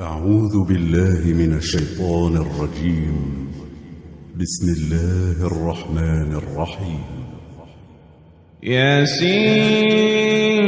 أعوذ بالله من الشيطان الرجيم. بسم الله الرحمن الرحيم. ياسين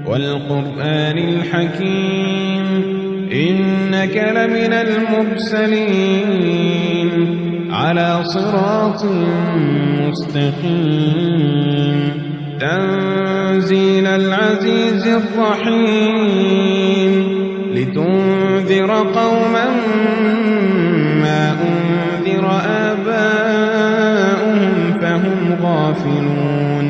والقرآن الحكيم إنك لمن المرسلين على صراط مستقيم تنزيل العزيز الرحيم لتنذر قوما ما أنذر آباؤهم فهم غافلون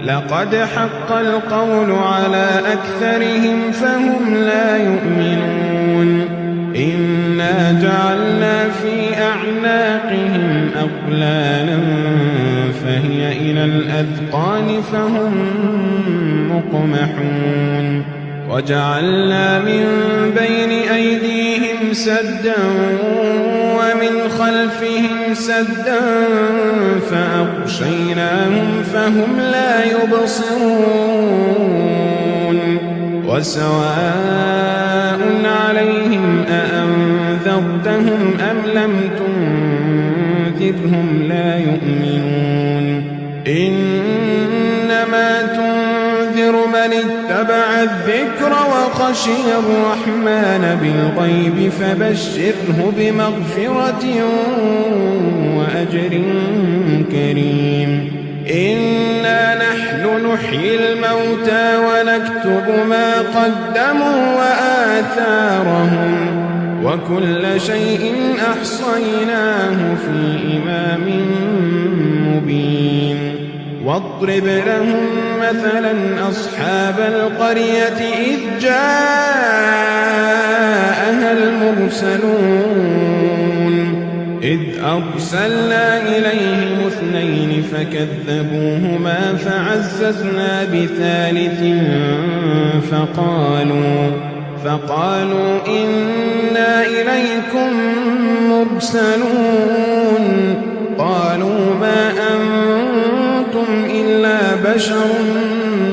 لقد حق القول على أكثرهم فهم لا يؤمنون إنا جعلنا في أعناقهم أغلالا فهي إلى الأذقان فهم مقمحون وجعلنا من بين أيديهم سدا ومن خلفهم سدا فأغشيناهم فهم لا يبصرون وسواء عليهم أأنذرتهم أم لم تنذرهم لا يؤمنون إنما تنذر من اتبع الذكر وخشي الرحمن بالغيب فبشره بمغفرة وأجر كريم إنا نحن نحيي الموتى ونكتب ما قدموا وآثارهم وكل شيء أحصيناه في إمام مبين واضرب لهم مثلا أصحاب القرية إذ جاءها المرسلون إذ أرسلنا إليهم اثنين فكذبوهما فعززنا بثالث فقالوا إنا إليكم مرسلون قالوا ما أنتم إلا بشر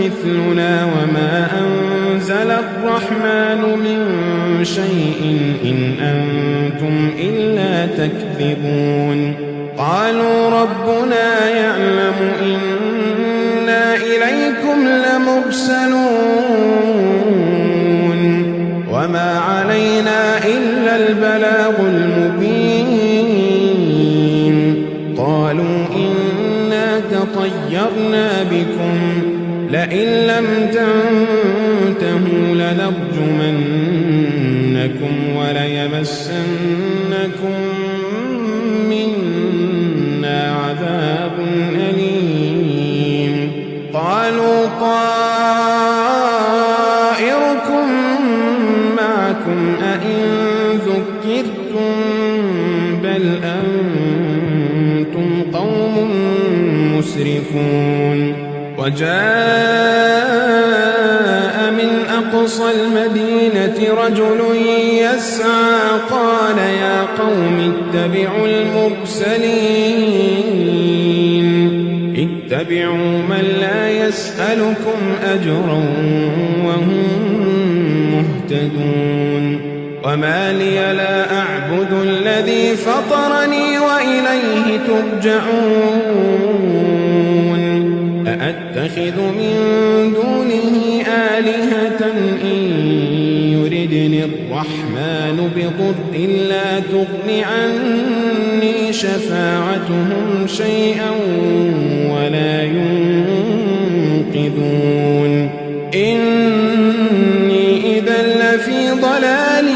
مثلنا وما أنزل الرحمن من شيء إن أنتم إلا تكذبون قالوا ربنا يعلم إنا إليكم لمرسلون وما علينا إلا البلاغ المبين قالوا إنا تطيرنا بكم لئن لم تنتهوا لنرجمنكم وليمسنكم منا عذاب أليم قالوا طائركم معكم أئن ذكرتم بل أنتم قوم مسرفون وجاء من أقصى المدينة رجل يسعى قال يا قوم اتبعوا اتبعوا من لا يسألكم أجرا وهم مهتدون وما لي لا أعبد الذي فطرني وإليه ترجعون أأتخذ من دونه آلهة إن يردني الرحمن بضر لا تغن عني شفاعتهم شيئا ولا ينقذون إني إذا لفي ضلال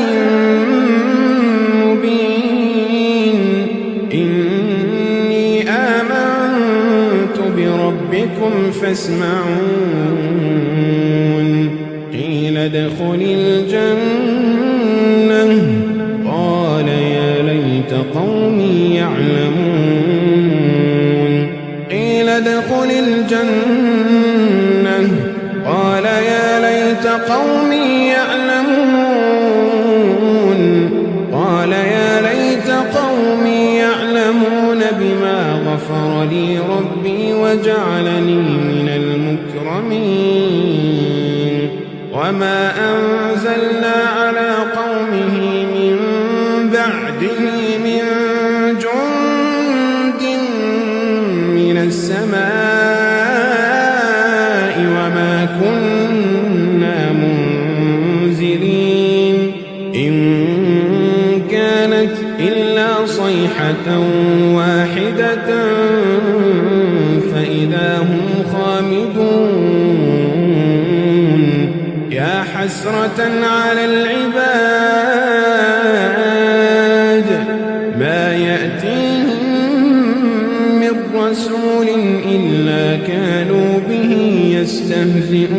مبين إني آمنت بربكم فاسمعون قيل ادخل الجنة قال يا ليت قومي يعلمون قيل ادخل الجنة قال يا ليت قومي يعلمون قال يا ليت قومي يعلمون بما غفر لي ربي وجعلني من المكرمين وما أنزلنا على قومه من بعده من جند من السماء وما كنا منزلين إن كانت إلا صيحة واحدة فإذا هم خامدون يا حسرة على العباد ما يأتيهم من رسول إلا كانوا به يستهزئون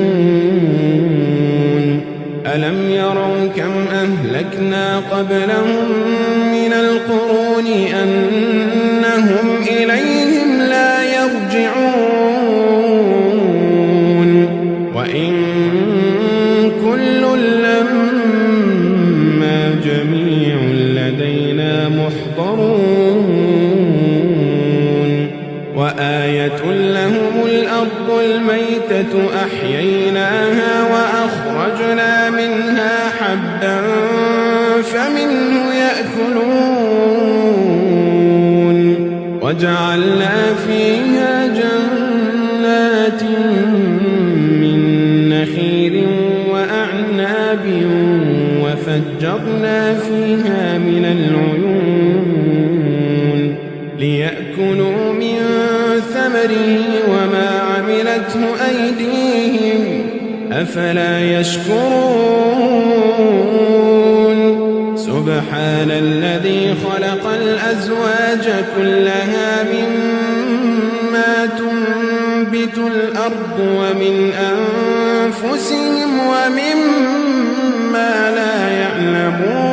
ألم يروا كم أهلكنا قبلهم من القرون أنهم إليهم لا يرجعون وإن كل لما جميع لدينا محضرون وآية لهم الأرض الميتة أحييناها وأخرجنا منها حبا فمنه يأكلون وجعلنا فيها جنات من نخيل وأعناب وفجرنا فيها من العيون ليأكلوا من ثمره وما عملته أيديهم أفلا يشكرون سبحان الذي خلق الأزواج كلها مما تنبت الأرض ومن أنفسهم ومما لا يعلمون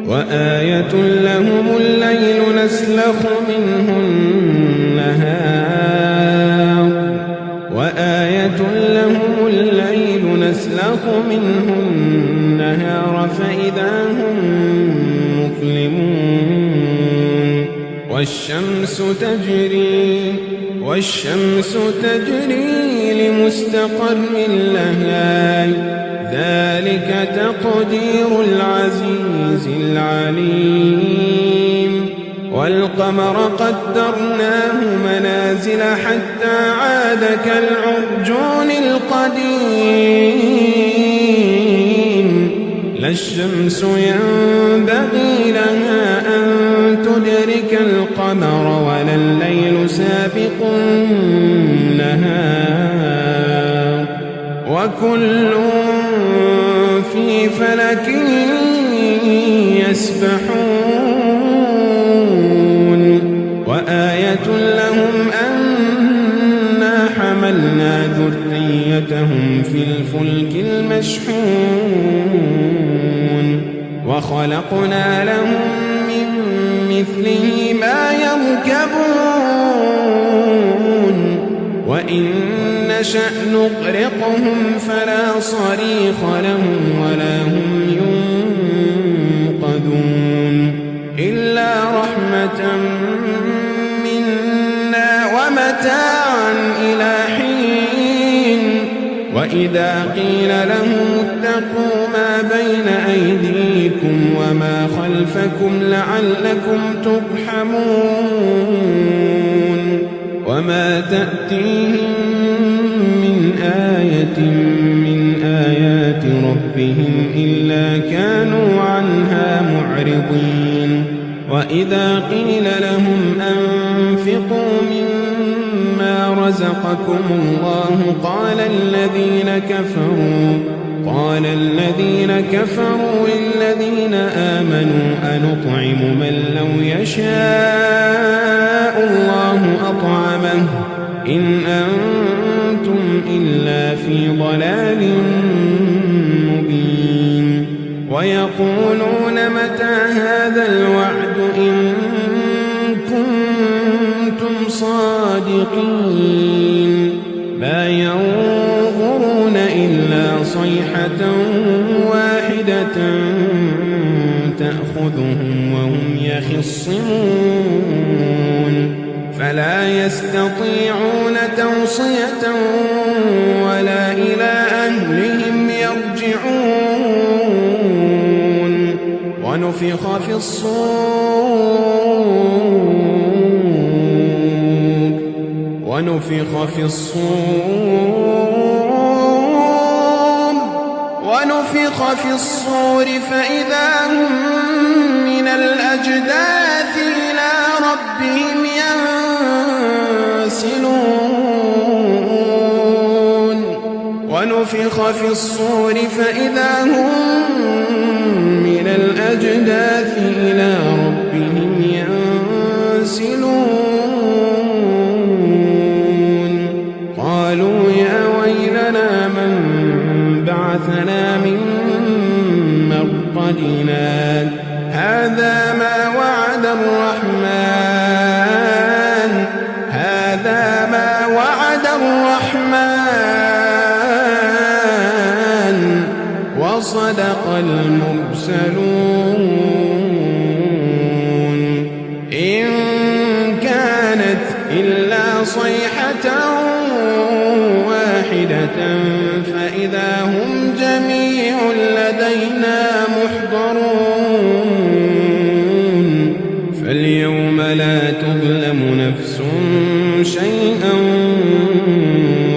وآية لهم الليل نسلخ منه النهار وآية لهم الليل نسلخ منه النهار فإذا هم مظلمون والشمس تجري لمستقر لها ذلك تقدير العزيز العليم والقمر قدرناه منازل حتى عاد كالعرجون القديم لا الشمس ينبغي لها أن تدرك القمر ولا الليل سابق النهار وكل في فلك يسبحون وآية لهم أنا حملنا ذريتهم في الفلك المشحون وخلقنا لهم من مثله ما يركبون وإن نشأ نغرقهم فلا صريخ لهم ولا هم ينقذون إلا رحمة منا ومتاعا إلى حين وإذا قيل لهم اتقوا ما بين أيديكم وما خلفكم لعلكم ترحمون وما تأتيهم من آية من آيات ربهم إلا كانوا عنها معرضين وإذا قيل لهم أنفقوا مما رزقكم الله قال الذين كفروا للذين آمنوا أنطعم من لو يشاء الله أطعمه إن أنتم إلا في ضلال مبين ويقولون متى هذا الوعد إن كنتم صادقين ما ينظرون إلا صيحة واحدة تأخذهم وهم يخصمون فلا يستطيعون توصية ولا ونفخ في الصور فإذا هم من الأجداث إلى ربهم ينسلون ونفخ في الصور فإذا هم من الأجداث إلى ربهم ينسلون قالوا يا ويلنا من بعثنا من مرقدنا هذا ما وعد الرحمن وصدق المرسلون إن كانت إلا صيحة واحدة فإذا هم جميع لدينا محضرون فاليوم لا تظلم نفس شيئا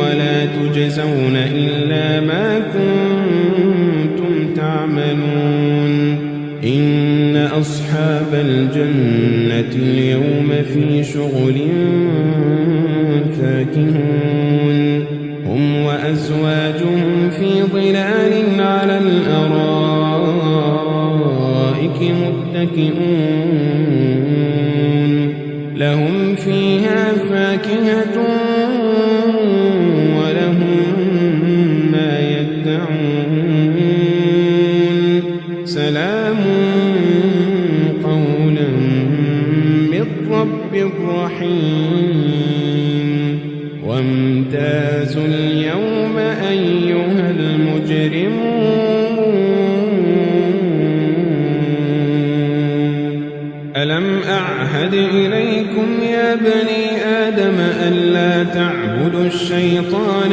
ولا تجزون إلا ما كنتم تعملون إن أصحاب الجنة اليوم في شغل فاكهون هم وأزواجهم في ظلال على الأرائك متكئون لهم فيها فاكهة ولهم ما يدعون سلام قولا من رب رحيم وامتازوا اليوم أيها المجرمون ألم أعهد إليكم يا بني آدم ألا تعبدوا الشيطان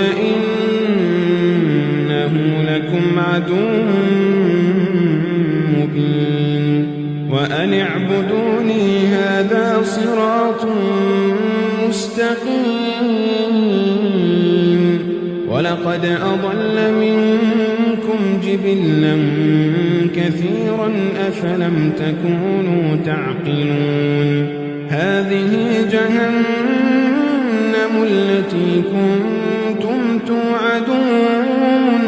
إنه لكم عدو مبين وأن اعبدوني هذا صراط مستقيم ولقد أضل منكم جبلا كثيرا أفلم تكونوا تعقلون هذه جهنم التي كنتم توعدون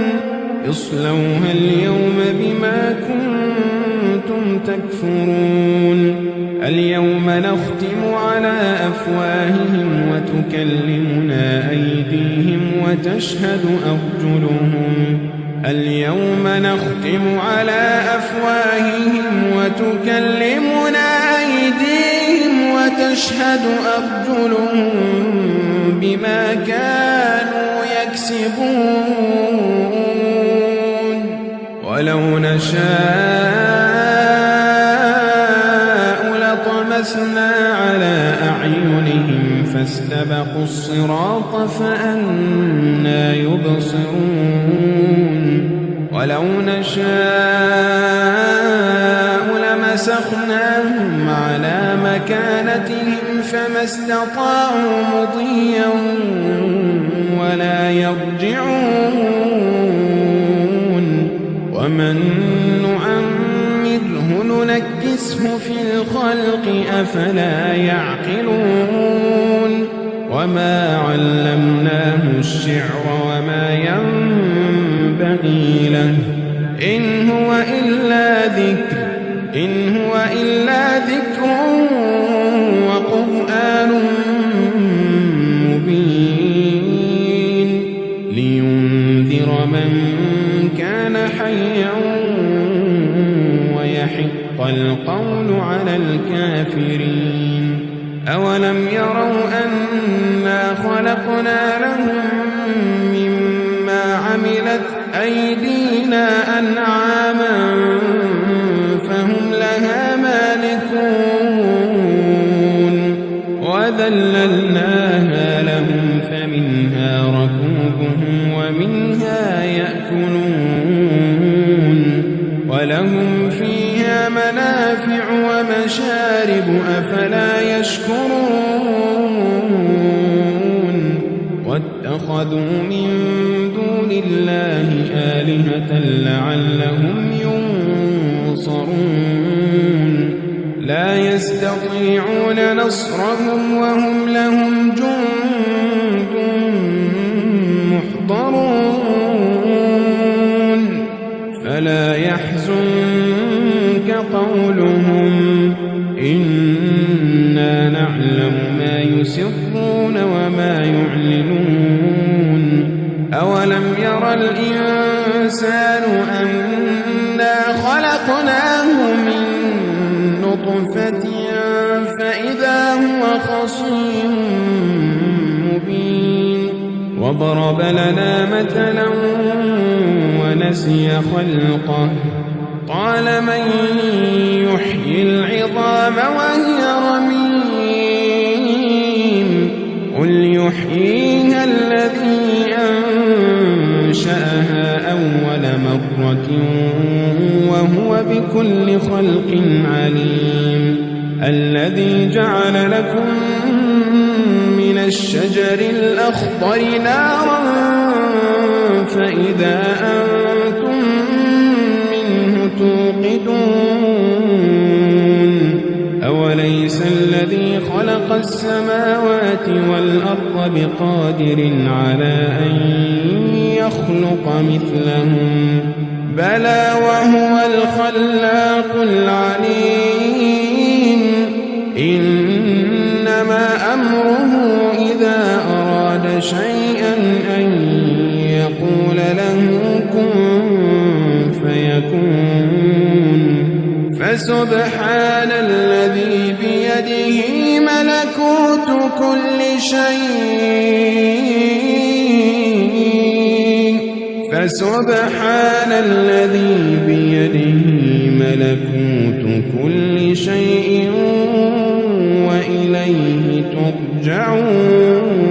اصلوها اليوم بما كنتم تكفرون اليوم نختم على أفواههم وتكلمنا أيديهم وتشهد أرجلهم اليوم نختم على أفواههم وتكلمنا أيديهم وتشهد أرجلهم بما كانوا يكسبون ولو نشاء لطمسنا على أعينهم فاستبقوا الصراط فأنى يبصرون ولو نشاء لمسخناهم على مكانتهم فما استطاعوا مضيا ولا يرجعون ومن نعمره ننكسه في الخلق أفلا يعقلون وما علمناه الشعر وما ينبغي له إن هو إلا ذكر وقرآن مبين لينذر من كان حيا ويحق القول على الكافرين أولم يروا أنا خلقنا لهم مما عملت أيدينا أنعاما فهم لها مالكون وذللناها لهم فمنها ركوبهم ومنها يأكلون ولهم فيها منافع ومنافع ومشارب أفلا يشكرون واتخذوا من دون الله آلهة لعلهم ينصرون لا يستطيعون نصرهم وهم لهم جند محضرون فلا يحزنك قولهم إنا نعلم ما يسرون وما يعلنون أولم ير الإنسان أنا خلقناه من نطفة فإذا هو خصيم مبين وضرب لنا مثلا ونسي خلقه قال من يحيي العظام وهي رميم قل يحييها الذي أنشأها أول مرة وهو بكل خلق عليم الذي جعل لكم من الشجر الأخضر نارا فإذا أنتم منه توقدون أوليس الذي خلق السماوات والأرض بقادر على أن يخلق مثلهم بلى وهو الخلاق العليم إنما أمره إذا أراد شيئا أن يقول له كن فيكون فسبحان الذي بيده ملكوت كل شيء فسبحان الذي بيده ملكوت كل شيء وإليه ترجعون